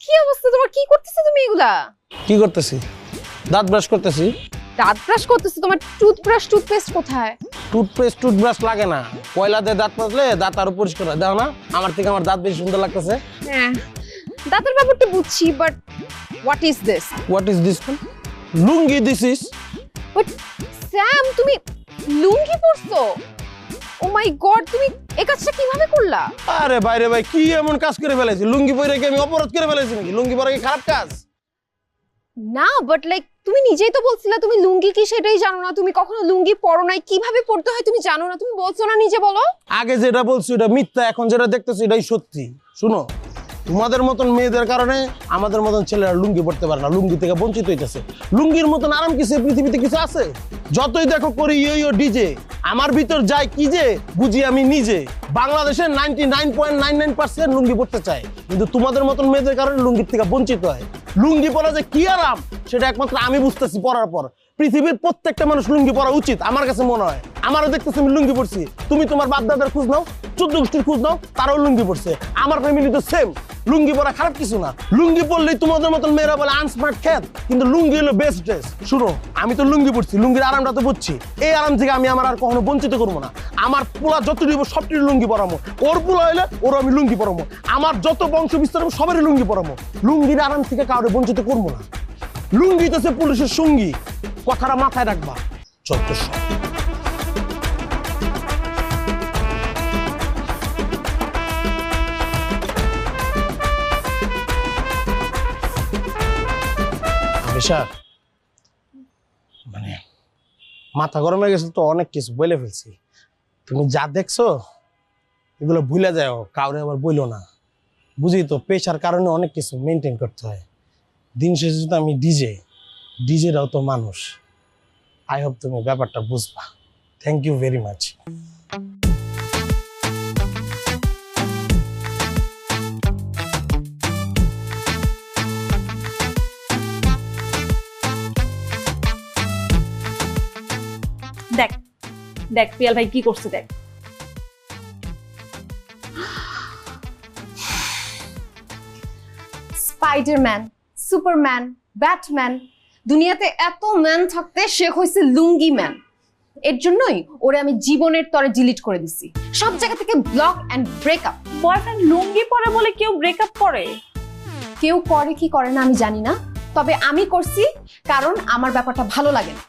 D: কি অবস্থা তোমার? কি করতেছো তুমি এগুলা?
H: কি করতেছি? দাঁত ব্রাশ করতেছি।
D: দাঁত ব্রাশ করতেছো? তোমার টুথপেস্ট কোথায়?
H: টুথব্রাশ লাগে না, কয়লা দিয়ে দাঁত মাজলে দাঁত আরো পরিষ্কার হয়। দেখো না আমার থেকে আমার দাঁত বেশি সুন্দর লাগতেছে।
D: হ্যাঁ, দাঁতের ব্যাপারটা বুঝছি, but what is this?
H: Lungi this is.
D: But Sam, তুমি লুঙ্গি পরছো? ও মাই গড, তুমি এই কাজটা কিভাবে করলা?
H: আরে বাইরে ভাই, কি এমন কাজ করে ফেলেছি? লুঙ্গি পরে কি আমি অপরাধ করে ফেলেছি নাকি? লুঙ্গি পরা কি খারাপ কাজ?
D: না, বাট লাইক তুমি নিজেই তো বলছিলা তুমি লুঙ্গি কি সেটাই জানো না, তুমি কখনো লুঙ্গি পরো নাই, কিভাবে পরতে হয় তুমি জানো না, তুমি বলছো না নিজে? বলো।
H: আগে যেটা বলছি ওটা মিথ্যা, এখন যেটা দেখতেছি এটাই সত্যি। শুনো, তোমাদের মতন মেয়েদের কারণে আমাদের মতন ছেলেরা লুঙ্গি পড়তে পারে না, লুঙ্গি থেকে বঞ্চিত হইতেছে। লুঙ্গির মতন আরাম কিছু পৃথিবীতে কিছু আছে? যতই দেখো করি ইয়ো ডিজে, আমার ভিতর যায় কি যে বুঝি আমি নিজে। বাংলাদেশের 99.99% লুঙ্গি পড়তে চায়, কিন্তু তোমাদের মতন মেয়েদের কারণে লুঙ্গির থেকে বঞ্চিত হয়। লুঙ্গি পরা যে কি আরাম সেটা একমাত্র আমি বুঝতেছি পরার পর। পৃথিবীর প্রত্যেকটা মানুষ লুঙ্গি পরা উচিত আমার কাছে মনে হয়। আমারও দেখতেছি আমি লুঙ্গি পরছি, তুমি তোমার বাপ দাদার খোঁজ নাও, 14 গোষ্ঠীর খোঁজ নাও, তারাও লুঙ্গি পরছে। আমার ফ্যামিলি তো সেম। লুঙ্গি পরা খারাপ কিছু না। লুঙ্গি পরলেই তোমাদের মতন মেয়েরা বলে আনস্মার্ট খ্যাত, কিন্তু লুঙ্গি হলো বেস্ট ড্রেস। শুনো, আমি তো লুঙ্গি পরছি, লুঙ্গির আরামটা তো বুঝছি। এই আরাম থেকে আমি আমার আর কখনো বঞ্চিত করবো না। আমার পোলা যত দিব সবটি লুঙ্গি পরামো, ওর পোলা হইলে ওর আমি লুঙ্গি পরামো, আমার যত বংশ বিস্তার হবে সবারই লুঙ্গি পরামো। লুঙ্গির আরাম থেকে কাউকে বঞ্চিত করবো না। লুঙ্গি তো সে পুলিশের সঙ্গী, কথাটা মাথায় রাখবা। যত সব প্রেশার মানে মাথা গরম হয়ে গেছে তো, অনেক কিছু বলে ফেলছি। তুমি যা দেখছো এগুলো ভুলে যাও, কাউরে আবার বইলো না। বুঝি তো পেশার কারণে অনেক কিছু মেনটেন করতে হয়। দিন শেষে তো আমি ডিজেরাও তো মানুষ। আই হোপ তুমি ব্যাপারটা বুঝবা। Thank you very much.
M: দেখ দেখ পিয়াল ভাই কি করছে দেখ।
D: স্পাইডারম্যান, সুপারম্যান, ব্যাটম্যান, দুনিয়াতে এত ম্যান থাকতে সে হয়েছে লুঙ্গি ম্যান। এর জন্যই ওরে আমি জীবনের তরে ডিলিট করে দিছি, সব জায়গা থেকে block and breakup.
M: Boyfriend lungi পরে বলে কেউ ব্রেকআপ করে?
D: কেউ করে কি করে না আমি জানি না, তবে আমি করছি কারণ আমার ব্যাপারটা ভালো লাগে না।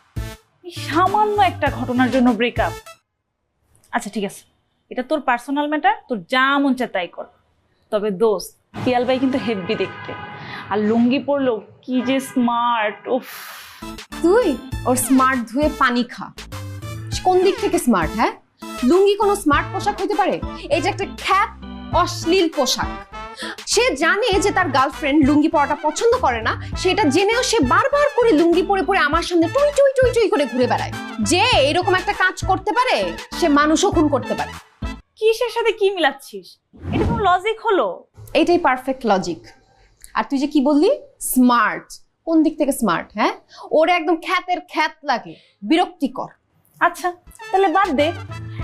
M: সামান্য একটা ঘটনার জন্য ব্রেকআপ? আচ্ছা ঠিক আছে, এটা তোর পার্সোনাল ম্যাটার, তোর যা মন চায় তাই কর। তবে দোস্ত, পিয়াল ভাই কিন্তু হেভি দেখতে, আর লুঙ্গি পরলো কি যে স্মার্ট। উফ,
D: তুই ওর স্মার্ট ধুয়ে পানি খা। কোন দিক থেকে স্মার্ট? হ্যাঁ, লুঙ্গি কোনো স্মার্ট পোশাক হতে পারে? এই যে একটা খ্যাত অশ্লীল পোশাক। সে জানে যে তার গার্লফ্রেন্ড লুঙ্গি পরাটা পছন্দ করে না, সেটা জেনেও সে বারবার করে লুঙ্গি পরে পরে আমার সামনে টুই টুই টুই টুই করে ঘুরে বেড়ায়। যে এরকম একটা কাজ করতে পারে সে মানুষও খুন করতে পারে।
M: কিসের সাথে কি মিলাচ্ছিস? এটা কোনো লজিক হলো?
D: এইটাই পারফেক্ট লজিক। আর তুই যে কি বললি স্মার্ট, কোন দিক থেকে স্মার্ট? হ্যাঁ, ওরে একদম খ্যাতের খ্যাত লাগে, বিরক্তিকর।
M: আচ্ছা তাহলে বাদ দে,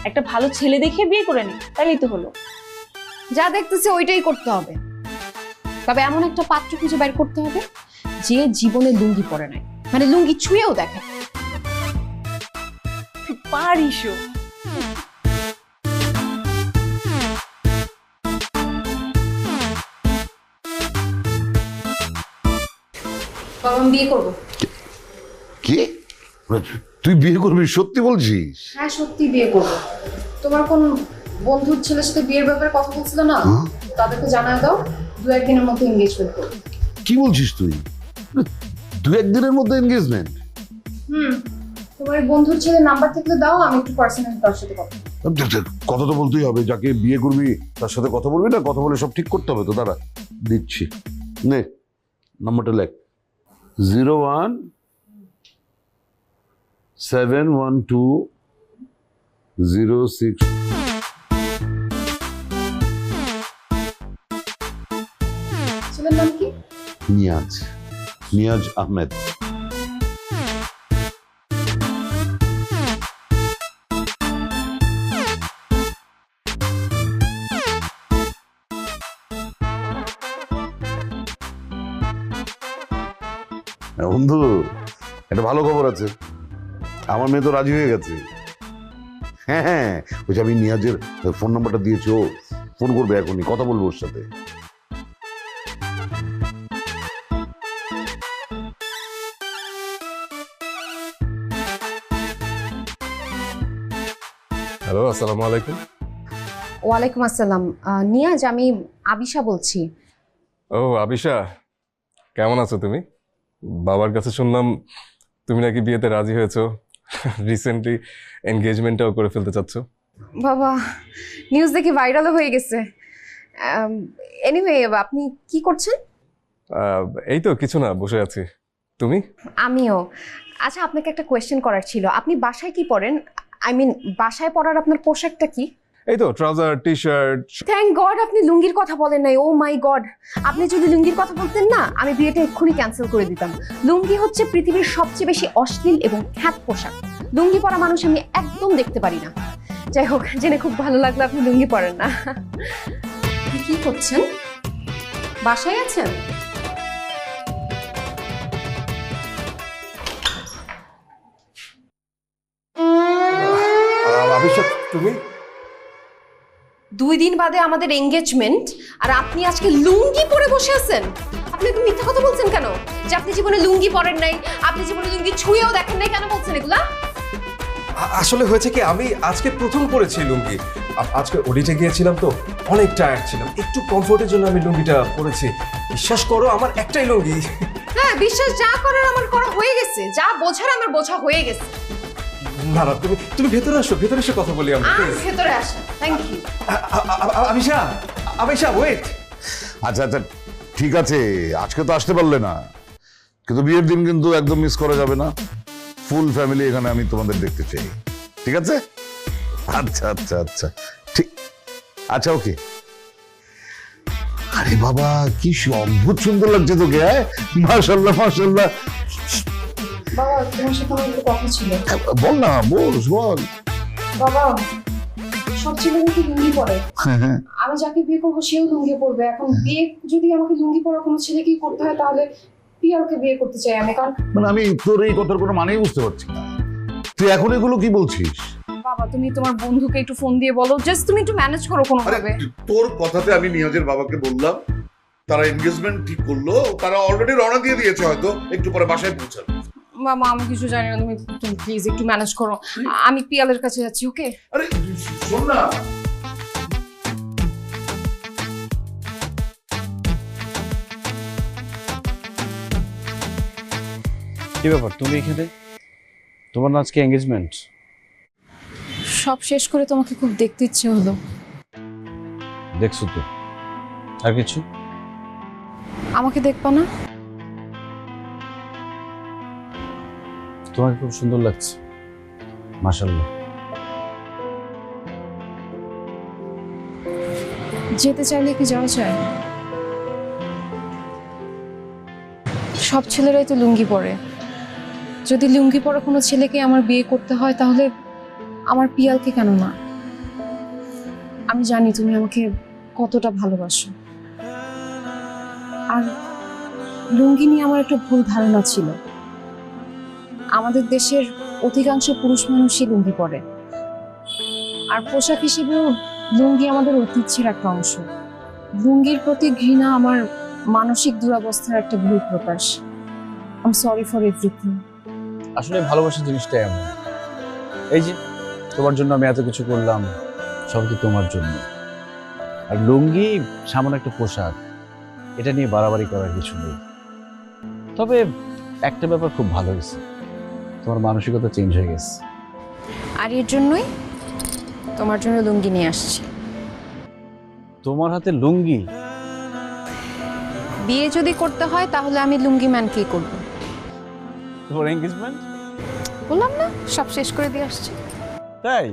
M: একটা ভালো ছেলে দেখে বিয়ে করে নি, তাইলেই তো হলো।
D: যা দেখতেছি ওইটাই করতে হবে, তবে এমন একটা পাত্র খুঁজে বের করতে হবে যে জীবনে লুঙ্গি পরে নাই, মানে লুঙ্গি ছুঁয়েও দেখে।
M: পারিসও।
D: বাবা আমি বিয়ে করবো।
K: কি? তুই বিয়ে করবি? সত্যি বলছিস?
D: হ্যাঁ সত্যি বিয়ে করবো। তোমার কোন বন্ধুর ছেলের সাথে বিয়ের ব্যাপারে কথা বলছিল না, তাদেরকে জানায় দাও, 2-1 দিনের মধ্যে এনগেজমেন্ট করবো।
K: কি বলছিস তুই? 2-1 দিনের মধ্যে এনগেজমেন্ট?
D: তোমার বন্ধুর ছেলের নাম্বার থাকলে দাও, আমি একটু পার্সোনালি তার সাথে কথা
K: কথা তো বলতেই হবে, যাকে বিয়ে করবি তার সাথে কথা বলবি না? কথা বলে সব ঠিক করতে হবে তো। দাঁড়া দিচ্ছি, নে নাম্বারটা লেখ। 0171206।
D: ছেলের নাম কি?
K: নিয়াজ আহমেদ। বন্ধু, একটা ভালো খবর আছে, আমার মেয়ে তো রাজি হয়ে গেছে। হ্যাঁ, ওই যে আমি নিয়াজের ফোন নাম্বারটা দিয়েছি, ও ফোন করবে এখনই, কথা বলবো ওর সাথে।
N: হ্যালো, আসসালামু আলাইকুম।
D: ওয়ালাইকুম আসসালাম। নিয়াজ, আমি আবিশা বলছি।
N: ও আবিশা, কেমন আছো তুমি? বাবার কাছে শুনলাম তুমি নাকি বিয়েতে রাজি হয়েছো, রিসেন্টলি এনগেজমেন্টটাও করে ফেলতে চাচ্ছ।
D: বাবা, নিউজ দেখে ভাইরালও হয়ে গেছে। এনিওয়ে, আপনি কি করছেন?
N: এই তো কিছু না, বসে আছি। তুমি?
D: আমিও। আচ্ছা, আপনাকে একটা কোয়েশ্চেন করার ছিল। আপনি বাসায় কি পরেন? আই মিন, বাসায় পরার আপনার পোশাকটা কি?
N: এই তো trouser, T shirt.
D: Thank god আপনি লুঙ্গির কথা বলেন নাই। ও মাই গড, আপনি যদি লুঙ্গির কথা বলতেন না, আমি বিয়েটা এক্ষুনি ক্যান্সেল করে দিতাম। লুঙ্গি হচ্ছে পৃথিবীর সবচেয়ে বেশি অশ্লীল এবং খ্যাত পোশাক। লুঙ্গি পরা মানুষ আমি একদম দেখতে পারি না। যাই হোক, জেনে খুব ভালো লাগলো আপনি লুঙ্গি পরেন না। কি করছেন? বাসায় আছেন?
N: আবিশা, তুমি?
D: 2 দিন বাদে আমাদের এনগেজমেন্ট, আর আপনি আজকে লুঙ্গি পরে বসে আছেন। আপনি একটু মিথ্যা কথা বলছেন কেন? যে আপনি জীবনে লুঙ্গি পরেন নাই, আপনি জীবনে লুঙ্গি ছুঁয়েও দেখেন নাই, কেন বলছেন এগুলা?
N: আসলে হয়েছে কি, আমি আজকে প্রথম পরেছি লুঙ্গি। আজকে অডিটে গিয়েছিলাম তো, অনেক টায়ার্ড ছিলাম, একটু কমফোর্টের জন্য আমি লুঙ্গিটা পরেছি। বিশ্বাস করো, আমার একটাই লুঙ্গি।
D: হ্যাঁ, বিশ্বাস যা করার আমার করা হয়ে গেছে, যা বোঝার আমার বোঝা হয়ে গেছে।
N: না না, তুমি ভেতরে আসো, ভেতরে এসে কথা বলি আমরা।
D: ভেতরে আসো, থ্যাংক ইউ।
N: আবিশা ওয়েট।
K: আচ্ছা আচ্ছা ঠিক আছে, আজকে তো আসতে পারলে না, কিন্তু বিয়ের দিন কিন্তু একদম মিস করা যাবে না। ফুল ফ্যামিলি এখানে আমি তোমাদের দেখতে চাই, ঠিক আছে? আচ্ছা আচ্ছা আচ্ছা ঠিক আচ্ছা ওকে। আরে বাবা কি অদ্ভুত সুন্দর লাগছে তোকে, হ্যাঁ মাশাআল্লাহ মাশাআল্লাহ।
D: বাবা তোমার সাথে আমার একটু কথা ছিল।
K: বল না, বল বল।
D: বাবা সব ছেলেরা কি লুঙ্গি পরে? আমি যাকে বিয়ে করবো সেও লুঙ্গি পরবে। এখন বিয়ে যদি আমাকে লুঙ্গি পরা কোনো ছেলেকেই করতে হয়, তাহলে পিয়ালকে বিয়ে করতে চাই আমি। কারণ
K: মানে আমি তোর এই কথার কোনো মানেই বুঝতে পারছি না, তুই এখন এগুলো কি বলছিস?
D: বাবা তুমি তোমার বন্ধুকে একটু ফোন দিয়ে বলো, জাস্ট তুমি একটু ম্যানেজ করো কোনো ভাবে।
K: তোর কথাতে আমি নিয়াজের বাবাকে বললাম, তারা এনগেজমেন্ট ঠিক করলো, তারা অলরেডি রওনা দিয়ে দিয়েছে, হয়তো একটু পরে বাসায় পৌঁছাবে।
D: মামা আমি কিছু জানি না, তুমি প্লিজ একটু ম্যানেজ করো। আমি পিয়ালের কাছে যাচ্ছি, ওকে?
K: আরে শোন না,
E: কি ব্যাপার তুমি এখানে? তোমার না আজকে এঙ্গেজমেন্ট?
D: সব শেষ করে তোমাকে খুব দেখতে ইচ্ছে হলো।
E: দেখছো তো, আর কিছু?
D: আমাকে দেখবা না?
E: তোমাকে খুব সুন্দর লাগছে, মাশাআল্লাহ।
D: যেতে চাইলে কি যাওয়া যায়? সব ছেলেরাই তো লুঙ্গি পরে। যদি লুঙ্গি পরা কোনো ছেলেকে আমার বিয়ে করতে হয়, তাহলে আমার পিয়ালকে কেন না? আমি জানি তুমি আমাকে কতটা ভালোবাসো। আর লুঙ্গি নিয়ে আমার একটা ভুল ধারণা ছিল। আমাদের দেশের অধিকাংশ পুরুষ মানুষই লুঙ্গি পরে, আর পোশাক হিসেবেও লুঙ্গি আমাদের ঐতিহ্যের একটা অংশ। লুঙ্গির প্রতি ঘৃণা আমার মানসিক দুরবস্থার একটা ভুল প্রকাশ। I am sorry for everything.
E: আসলে ভালোবাসা জিনিসটা এমন, এই যে তোমার জন্য আমি এত কিছু করলাম, সব কি তোমার জন্য। আর লুঙ্গি সামান্য একটা পোশাক, এটা নিয়ে বাড়াবাড়ি করার কিছু নেই। তবে একটা ব্যাপার খুব ভালো হয়েছে, তোমার মানসিকতা চেঞ্জ হয়ে গেছে।
D: আর এর জন্যই তোমার জন্য লুঙ্গি নিয়ে আসছি।
E: তোমার হাতে লুঙ্গি?
D: বিয়ে যদি করতে হয় তাহলে আমি লুঙ্গি ম্যানকেই করব।
E: তোমার এঙ্গেজমেন্ট?
D: বললাম না, সব শেষ করে দিয়ে আসছি।
E: তাই?